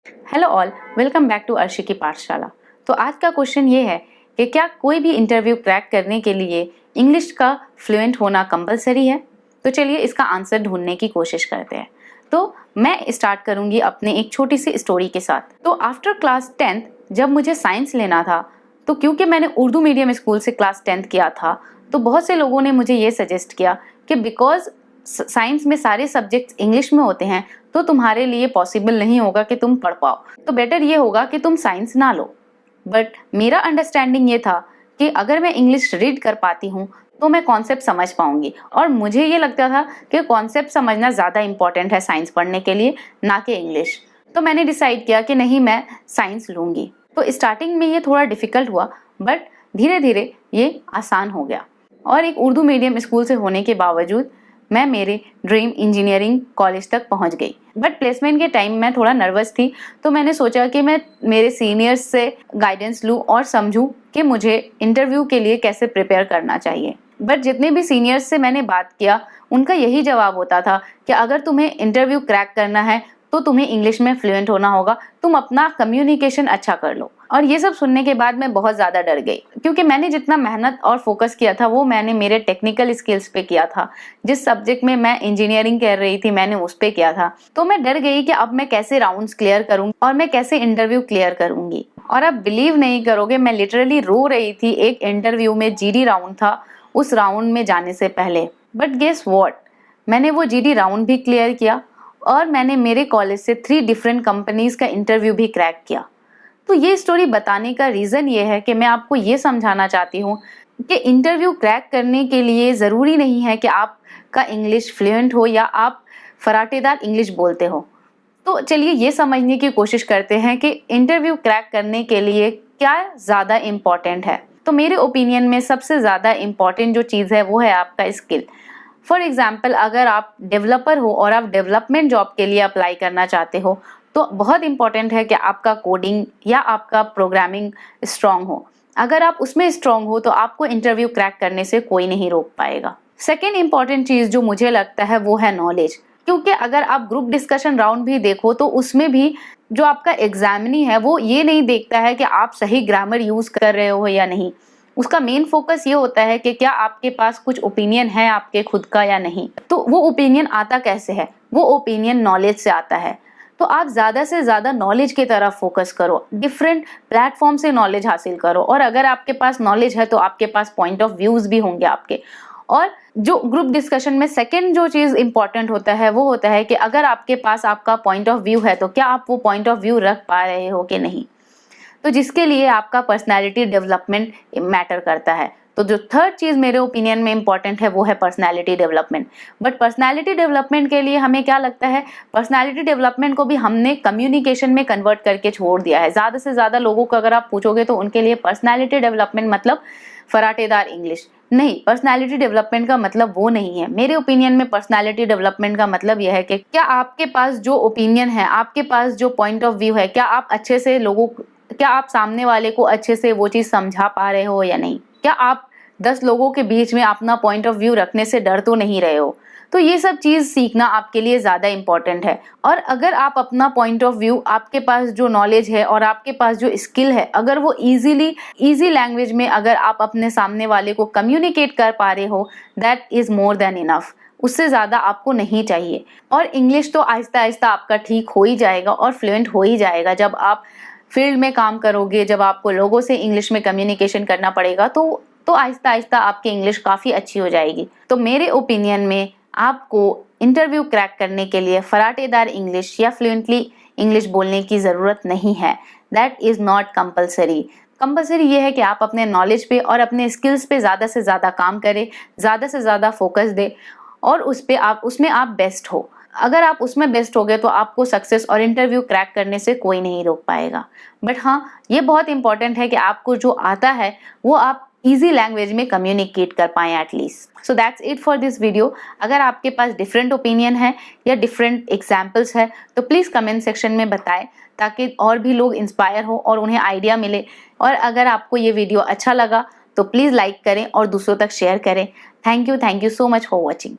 Hello all, welcome back to Arshi की पाठशाला। तो आज का क्वेश्चन ये है कि क्या कोई भी इंटरव्यू क्रैक करने के लिए इंग्लिश का फ्लुएंट होना कंपलसरी है? तो चलिए इसका आंसर ढूंढने की कोशिश करते हैं। तो मैं स्टार्ट करूंगी अपने एक छोटी सी स्टोरी के साथ। तो आफ्टर क्लास 10th जब मुझे साइंस लेना था, तो क्योंकि मैंने उर्दू मीडियम स्कूल से क्लास 10th किया था, तो बहुत से लोगों ने मुझे ये सजेस्ट किया कि बिकॉज साइंस में सारे सब्जेक्ट्स इंग्लिश में होते हैं तो तुम्हारे लिए पॉसिबल नहीं होगा कि तुम पढ़ पाओ, तो बेटर ये होगा कि तुम साइंस ना लो। बट मेरा अंडरस्टैंडिंग ये था कि अगर मैं इंग्लिश रीड कर पाती हूँ तो मैं कॉन्सेप्ट समझ पाऊंगी, और मुझे ये लगता था कि कॉन्सेप्ट समझना ज़्यादा इंपॉर्टेंट है साइंस पढ़ने के लिए, ना कि इंग्लिश। तो मैंने डिसाइड किया कि नहीं, मैं साइंस लूँगी। तो स्टार्टिंग में ये थोड़ा डिफ़िकल्ट हुआ, बट धीरे धीरे ये आसान हो गया। और एक उर्दू मीडियम स्कूल से होने के बावजूद मैं मेरे ड्रीम इंजीनियरिंग कॉलेज तक पहुंच गई। बट प्लेसमेंट के टाइम मैं थोड़ा नर्वस थी, तो मैंने सोचा कि मैं मेरे सीनियर्स से गाइडेंस लूं और समझूं कि मुझे इंटरव्यू के लिए कैसे प्रिपेयर करना चाहिए। बट जितने भी सीनियर्स से मैंने बात किया, उनका यही जवाब होता था कि अगर तुम्हें इंटरव्यू क्रैक करना है तो तुम्हें इंग्लिश में फ्लुएंट होना होगा, तुम अपना कम्युनिकेशन अच्छा कर लो। और ये सब सुनने के बाद मैं बहुत ज़्यादा डर गई, क्योंकि मैंने जितना मेहनत और फोकस किया था वो मैंने मेरे टेक्निकल स्किल्स पे किया था। जिस सब्जेक्ट में मैं इंजीनियरिंग कर रही थी मैंने उस पे किया था। तो मैं डर गई कि अब मैं कैसे राउंड्स क्लियर करूंगी और मैं कैसे इंटरव्यू क्लियर करूंगी। और आप बिलीव नहीं करोगे, मैं लिटरली रो रही थी एक इंटरव्यू में। जीडी राउंड था उस राउंड में जाने से पहले। बट गेस व्हाट, मैंने वो जीडी राउंड भी क्लियर किया और मैंने मेरे कॉलेज से 3 डिफरेंट कंपनीज का इंटरव्यू भी क्रैक किया। तो ये स्टोरी बताने का रीज़न ये है कि मैं आपको ये समझाना चाहती हूँ कि इंटरव्यू क्रैक करने के लिए ज़रूरी नहीं है कि आपका इंग्लिश फ्लुएंट हो या आप फराटेदार इंग्लिश बोलते हो। तो चलिए ये समझने की कोशिश करते हैं कि इंटरव्यू क्रैक करने के लिए क्या ज़्यादा इम्पॉर्टेंट है। तो मेरे ओपिनियन में सबसे ज़्यादा इम्पॉर्टेंट जो चीज़ है वो है आपका स्किल। फॉर एग्जाम्पल, अगर आप डेवलपर हो और आप डेवलपमेंट जॉब के लिए अप्लाई करना चाहते हो, तो बहुत इंपॉर्टेंट है कि आपका कोडिंग या आपका प्रोग्रामिंग स्ट्रांग हो। अगर आप उसमें स्ट्रांग हो तो आपको इंटरव्यू क्रैक करने से कोई नहीं रोक पाएगा। सेकेंड इंपॉर्टेंट चीज़ जो मुझे लगता है वो है नॉलेज। क्योंकि अगर आप ग्रुप डिस्कशन राउंड भी देखो तो उसमें भी जो आपका एग्जामिनी है वो ये नहीं देखता है कि आप सही ग्रामर यूज़ कर रहे हो या नहीं। उसका मेन फोकस ये होता है कि क्या आपके पास कुछ ओपिनियन है आपके खुद का या नहीं। तो वो ओपिनियन आता कैसे है? वो ओपिनियन नॉलेज से आता है। तो आप ज़्यादा से ज़्यादा नॉलेज की तरफ फोकस करो, डिफरेंट प्लेटफॉर्म से नॉलेज हासिल करो। और अगर आपके पास नॉलेज है तो आपके पास पॉइंट ऑफ व्यूज़ भी होंगे आपके। और जो ग्रुप डिस्कशन में सेकेंड जो चीज़ इंपॉर्टेंट होता है वो होता है कि अगर आपके पास आपका पॉइंट ऑफ व्यू है तो क्या आप वो पॉइंट ऑफ व्यू रख पा रहे हो कि नहीं। तो जिसके लिए आपका पर्सनालिटी डेवलपमेंट मैटर करता है। तो जो थर्ड चीज़ मेरे ओपिनियन में इंपॉर्टेंट है वो है personality development. But personality development के लिए हमें क्या लगता है, पर्सनालिटी डेवलपमेंट को भी हमने कम्युनिकेशन में कन्वर्ट करके छोड़ दिया है। ज़्यादा से ज़्यादा लोगों को अगर आप पूछोगे तो उनके लिए पर्सनालिटी डेवलपमेंट मतलब फराटेदार इंग्लिश। नहीं, पर्सनालिटी डेवलपमेंट का मतलब वो नहीं है। मेरे ओपिनियन में पर्सनालिटी डेवलपमेंट का मतलब यह है कि क्या आपके पास जो ओपिनियन है, आपके पास जो पॉइंट ऑफ व्यू है, क्या आप अच्छे से क्या आप सामने वाले को अच्छे से वो चीज़ समझा पा रहे हो या नहीं। क्या आप 10 लोगों के बीच में अपना पॉइंट ऑफ व्यू रखने से डर तो नहीं रहे हो। तो ये सब चीज़ सीखना आपके लिए ज़्यादा इंपॉर्टेंट है। और अगर आप अपना पॉइंट ऑफ व्यू, आपके पास जो नॉलेज है और आपके पास जो स्किल है, अगर वो ईजी लैंग्वेज में अगर आप अपने सामने वाले को कम्युनिकेट कर पा रहे हो, that is more than enough. उससे ज़्यादा आपको नहीं चाहिए। और इंग्लिश तो आहिस्ता आहिस्ता आपका ठीक हो ही जाएगा और फ्लुएंट हो ही जाएगा। जब आप फील्ड में काम करोगे, जब आपको लोगों से इंग्लिश में कम्युनिकेशन करना पड़ेगा, तो आहिस्ता आहिस्ता आपकी इंग्लिश काफ़ी अच्छी हो जाएगी। तो मेरे ओपिनियन में आपको इंटरव्यू क्रैक करने के लिए फराटेदार इंग्लिश या फ्लुएंटली इंग्लिश बोलने की ज़रूरत नहीं है। That is not compulsory. Compulsory ये है कि आप अपने नॉलेज पे और अपने स्किल्स पे ज़्यादा से ज़्यादा काम करें, ज़्यादा से ज़्यादा फोकस दें और उसमें आप बेस्ट हो। अगर आप उसमें बेस्ट हो गए तो आपको सक्सेस और इंटरव्यू क्रैक करने से कोई नहीं रोक पाएगा। बट हाँ, ये बहुत इंपॉर्टेंट है कि आपको जो आता है वो आप इजी लैंग्वेज में कम्युनिकेट कर पाएँ at least. So that's it for this video. अगर आपके पास डिफरेंट ओपिनियन है या डिफरेंट एग्जाम्पल्स है तो प्लीज़ कमेंट सेक्शन में बताएं, ताकि और भी लोग इंस्पायर हो और उन्हें आइडिया मिले। और अगर आपको ये वीडियो अच्छा लगा तो प्लीज़ लाइक करें और दूसरों तक शेयर करें। Thank you so much for watching.